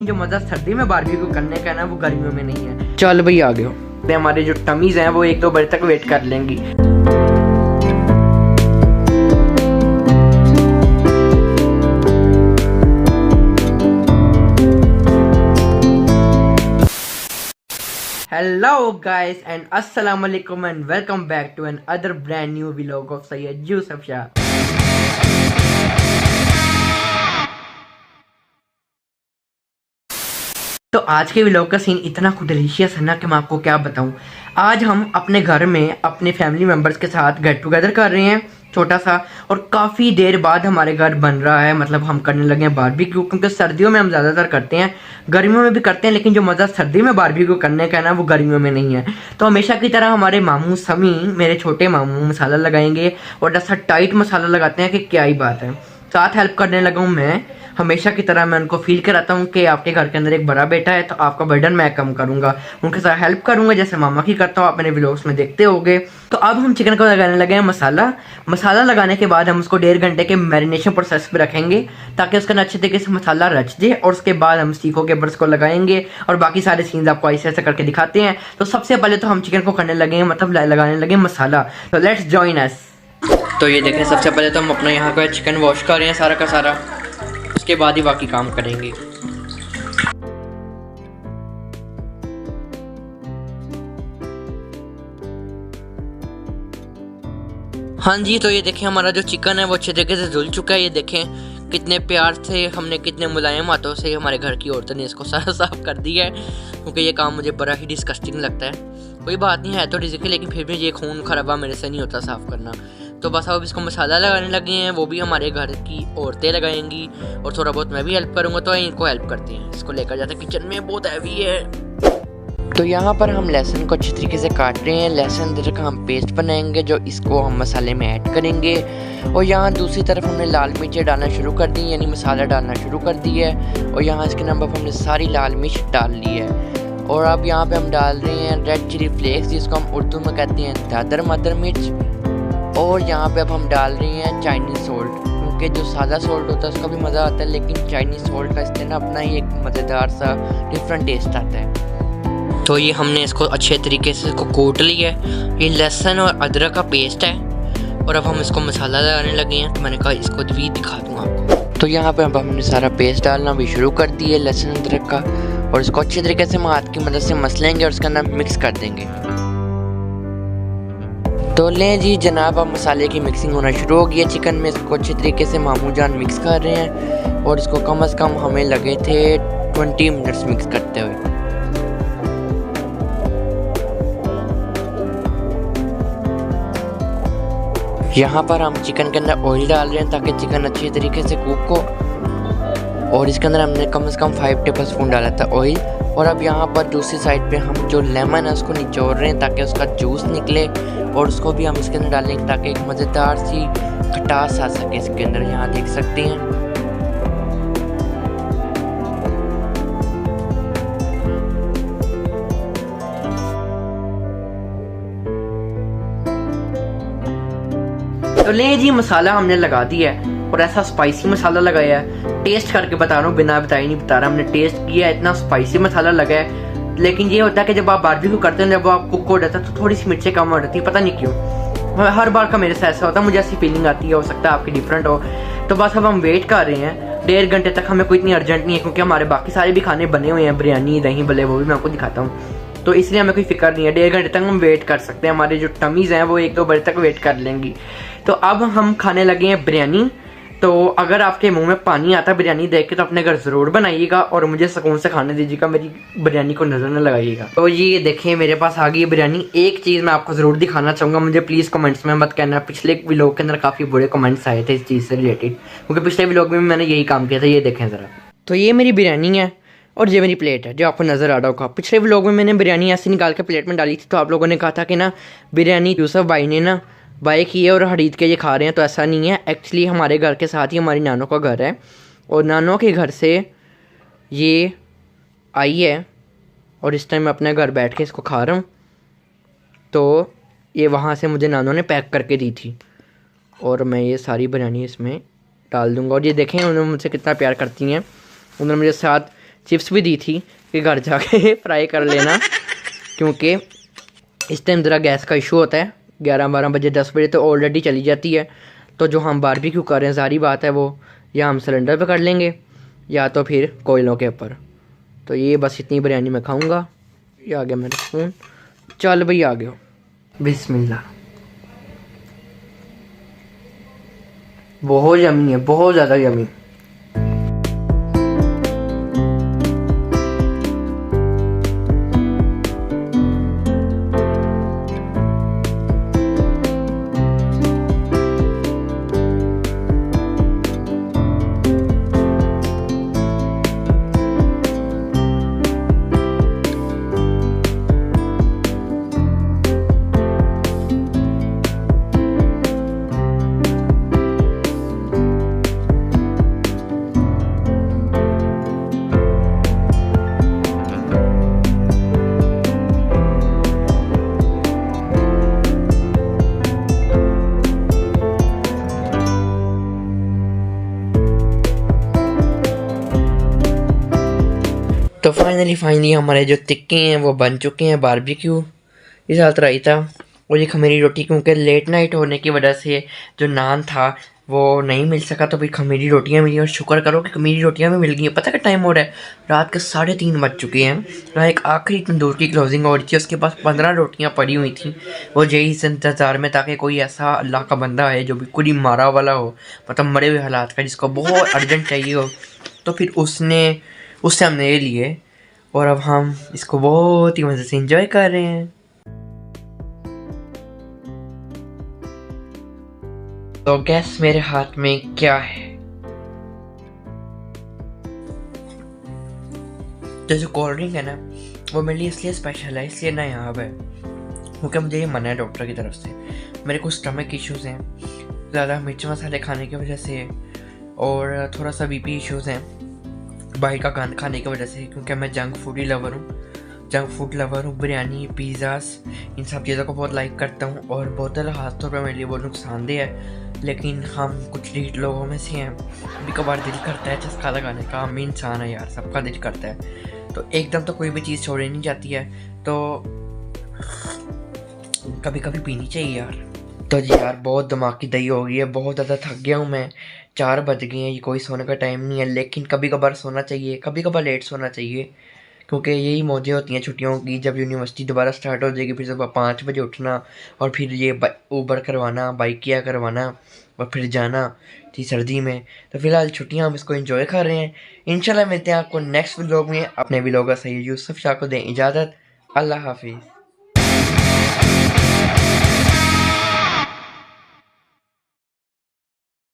जो मजा सर्दी में बारबेक्यू करने का है ना, वो गर्मियों में नहीं है। चल भाई आ गए। हमारे जो टमीज हैं वो 1-2 बजे तक वेट कर लेंगी। हेलो गाइस एंड अस्सलाम वालेकुम and welcome back to another brand new vlog of Syed Yusuf Shah. तो आज के व्लॉग का सीन इतना डिलीशियस है ना कि मैं आपको क्या बताऊं। आज हम अपने घर में अपने फैमिली मेम्बर्स के साथ गेट टुगेदर कर रहे हैं छोटा सा, और काफ़ी देर बाद हमारे घर बन रहा है। मतलब हम करने लगे हैं बारबेक्यू, क्योंकि सर्दियों में हम ज़्यादातर करते हैं, गर्मियों में भी करते हैं, लेकिन जो मज़ा सर्दी में बारबेक्यू करने का है ना, वो गर्मियों में नहीं है। तो हमेशा की तरह हमारे मामू समी, मेरे छोटे मामू, मसाला लगाएंगे और ऐसा टाइट मसाला लगाते हैं कि क्या ही बात है। साथ हेल्प करने लगा हूँ मैं। हमेशा की तरह मैं उनको फील कराता हूँ कि आपके घर के अंदर एक बड़ा बेटा है, तो आपका बर्डन मैं कम करूँगा, उनके साथ हेल्प करूँगा जैसे मामा की करता हूँ। आप मेरे व्लॉग्स में देखते होंगे। तो अब हम चिकन को लगाने लगे हैं मसाला लगाने के बाद हम उसको 1.5 घंटे के मैरिनेशन प्रोसेस पे रखेंगे, ताकि उसका अच्छे तरीके से मसाला रच दे, और उसके बाद हम सीखो के बर्ड्स को लगाएंगे और बाकी सारे सीन्स आपको ऐसे ऐसे करके दिखाते हैं। तो सबसे पहले तो हम चिकन को करने लगे हैं, मतलब लगाने लगे मसाला। तो लेट्स जॉइन अस। तो ये देखें, सबसे पहले तो हम अपना यहाँ का चिकन वॉश कर रहे हैं सारा का सारा, उसके बाद ही बाकी काम करेंगे। हाँ जी, तो ये देखें हमारा जो चिकन है वो अच्छे तरीके से धुल चुका है। ये देखें कितने प्यार से हमने, कितने मुलायम हाथों से हमारे घर की औरतों ने इसको सारा साफ कर दिया है, क्योंकि ये काम मुझे बड़ा ही डिस्कस्टिंग लगता है। कोई बात नहीं है तो रिज़्क है, लेकिन फिर भी ये खून खराबा मेरे से नहीं होता साफ़ करना। तो बस अब इसको मसाला लगाने लगे हैं, वो भी हमारे घर की औरतें लगाएंगी और थोड़ा बहुत मैं भी हेल्प करूँगा। तो इनको हेल्प करते हैं, इसको लेकर जाते हैं किचन में, बहुत हैवी है। तो यहाँ पर हम लहसुन को अच्छी तरीके से काट रहे हैं। लहसुन अदरक का हम पेस्ट बनाएंगे, जो इसको हम मसाले में ऐड करेंगे। और यहाँ दूसरी तरफ हमने लाल मिर्चें डालना शुरू कर दी, यानी मसाला डालना शुरू कर दी है। और यहाँ इसके नंबर पर हमने सारी लाल मिर्च डाल ली है। और अब यहाँ पे हम डाल रहे हैं रेड चिली फ्लेक्स, जिसको हम उर्दू में कहते हैं दादर मदर मिर्च। और यहाँ पे अब हम डाल रहे हैं चाइनीज़ सोल्ट, क्योंकि जो सादा सोल्ट होता है उसका भी मज़ा आता है, लेकिन चाइनीज़ सोल्ट का इससे ना अपना ही एक मज़ेदार सा डिफरेंट टेस्ट आता है। तो ये हमने इसको अच्छे तरीके से इसको कूट लिया है। ये लहसुन और अदरक का पेस्ट है, और अब हम इसको मसाला लगाने लगे हैं। तो मैंने कहा इसको भी दिखा दूँ आपको। तो यहाँ पे अब हमने सारा पेस्ट डालना भी शुरू कर दिया लहसुन अदरक का, और इसको अच्छे तरीके से हाथ की मदद से मसलेंगे और इसके अंदर मिक्स कर देंगे। तो लें जी जनाब, अब मसाले की मिक्सिंग होना शुरू हो गई है चिकन में। इसको अच्छे तरीके से मामू जान मिक्स कर रहे हैं, और इसको कम से कम हमें लगे थे 20 मिनट्स मिक्स करते हुए। यहाँ पर हम चिकन के अंदर ऑयल डाल रहे हैं, ताकि चिकन अच्छी तरीके से कुक हो। और इसके अंदर हमने कम से कम 5 टेबल स्पून डाला था ऑयल। और अब यहाँ पर दूसरी साइड पे हम जो लेमन है उसको निचोड़ रहे हैं, ताकि उसका जूस निकले, और उसको भी हम इसके अंदर डालेंगे, ताकि एक मज़ेदार सी खटास आ सके इसके अंदर। यहाँ देख सकते हैं। तो ले जी, मसाला हमने लगा दिया है, और ऐसा स्पाइसी मसाला लगाया है। टेस्ट करके बता रहा हूँ, बिना बताए नहीं बता रहा। हमने टेस्ट किया है, इतना स्पाइसी मसाला लगा है। लेकिन ये होता है कि जब आप बारबेक्यू करते हैं, जब आप कुक हो जाता है, तो थोड़ी सी मिर्चें कम हो जाती है, पता नहीं क्यों। हर बार का मेरे साथ ऐसा होता है, मुझे ऐसी फीलिंग आती है, हो सकता है आपकी डिफरेंट हो। तो बस अब हम वेट कर रहे हैं 1.5 घंटे तक। हमें कोई इतनी अर्जेंट नहीं है, क्योंकि हमारे बाकी सारे भी खाने बने हुए हैं, बिरयानी, दही भले, वो भी मैं आपको दिखाता हूँ। तो इसलिए हमें कोई फिक्र नहीं है, 1.5 घंटे तक हम वेट कर सकते हैं। हमारे जो टमीज़ हैं वो 1-2 बजे तक वेट कर लेंगी। तो अब हम खाने लगे हैं बिरयानी। तो अगर आपके मुंह में पानी आता है बिरयानी देख के, तो अपने घर ज़रूर बनाइएगा और मुझे सुकून से खाने दीजिएगा, मेरी बिरयानी को नज़र न लगाइएगा। तो ये देखें मेरे पास आ गई है बिरयानी। एक चीज़ मैं आपको ज़रूर दिखाना चाहूँगा, मुझे प्लीज़ कमेंट्स में मत कहना। पिछले व्लॉग के अंदर काफ़ी बुरे कमेंट्स आए थे इस चीज़ से रिलेटेड, क्योंकि पिछले व्लॉग में मैंने यही काम किया था। ये देखें ज़रा। तो ये मेरी बिरयानी है, और ये मेरी प्लेट है जो आपको नज़र आ रहा होगा। पिछले व्लॉग में मैंने बिरयानी ऐसे निकाल के प्लेट में डाली थी, तो आप लोगों ने कहा था कि ना बिरयानी यूसुफ भाई ने ना बाय की है और खरीद के ये खा रहे हैं। तो ऐसा नहीं है, एक्चुअली हमारे घर के साथ ही हमारी नानों का घर है, और नानों के घर से ये आई है, और इस टाइम मैं अपने घर बैठ के इसको खा रहा हूँ। तो ये वहाँ से मुझे नानों ने पैक करके दी थी, और मैं ये सारी बिरयानी इसमें डाल दूँगा। और ये देखें उन्होंने मुझसे कितना प्यार करती हैं। उन्होंने मुझे साथ चिप्स भी दी थी कि घर जाके फ्राई कर लेना, क्योंकि इस टाइम ज़रा गैस का इशू होता है। 11-12 बजे 10 बजे तो ऑलरेडी चली जाती है। तो जो हम बारबेक्यू कर रहे हैं, सारी बात है वो या हम सिलेंडर पे कर लेंगे या तो फिर कोयलों के ऊपर। तो ये बस इतनी बिरयानी मैं खाऊंगा। ये आ गया मेरा स्पून, चल भाई आ गया। बिस्मिल्लाह। बहुत यमी है, बहुत ज़्यादा यमी। तो फाइनली हमारे जो टिक्के हैं वो बन चुके हैं। बारबेक्यू के साथ रायता और ये खमीरी रोटी, क्योंकि लेट नाइट होने की वजह से जो नान था वो नहीं मिल सका, तो भाई खमीरी रोटियां मिली। और शुक्र करो कि खमीरी रोटियां भी मिल गई हैं। पता क्या टाइम हो रहा है? रात के 3:30 बज चुके हैं। तो एक आखिरी तंदूर की क्लोजिंग हो रही थी, उसके पास 15 रोटियाँ पड़ी हुई थी। वो यही इस इंतज़ार में, ताकि कोई ऐसा अल्लाह का बंदा है जो बिल्कुल ही मारा वाला हो, मतलब मरे हुए हालात का, जिसको बहुत अर्जेंट चाहिए हो, तो फिर उससे हमने ये लिए और अब हम इसको बहुत ही मज़े से एंजॉय कर रहे हैं। तो गैस मेरे हाथ में क्या है? तो जो कोल्ड ड्रिंक है ना, वो मेरे लिए इसलिए स्पेशल है, इसलिए ना यहाँ पे, क्योंकि मुझे ये मना है डॉक्टर की तरफ से। मेरे कुछ स्टमक इश्यूज़ हैं ज़्यादा मिर्च मसाले खाने की वजह से, और थोड़ा सा बीपी इश्यूज़ हैं बाहर का खाना खाने की वजह से, क्योंकि मैं जंक फूड लवर हूँ। बिरयानी, पिज़्ज़ास, इन सब चीज़ों को बहुत लाइक करता हूँ। और बोतल खास तौर पर मेरे लिए बहुत नुकसानदेह है, लेकिन हम कुछ ढीठ लोगों में से हैं। कभी कभार दिल करता है चस्का लगाने का, हम इंसान है यार, सबका दिल करता है। तो एकदम तो कोई भी चीज़ छोड़ी नहीं जाती है, तो कभी कभी पीनी चाहिए यार। तो जी यार बहुत दिमाग की दही हो गई है, बहुत ज़्यादा थक गया हूँ मैं। 4 बज गए हैं, ये कोई सोने का टाइम नहीं है, लेकिन कभी कभार सोना चाहिए, कभी कभार लेट सोना चाहिए, क्योंकि यही मौजें होती हैं छुट्टियों की। जब यूनिवर्सिटी दोबारा स्टार्ट हो जाएगी, फिर सुबह 5 बजे उठना और फिर ये ऊबर करवाना, बाइक किया करवाना और फिर जाना थी सर्दी में। तो फिलहाल छुट्टियां हम इसको एंजॉय कर रहे हैं। इंशाल्लाह मिलते हैं आपको नेक्स्ट व्लॉग में। अपने व्लॉगर सही यूसुफ शाह को दें इजाज़त। अल्लाह हाफिज़।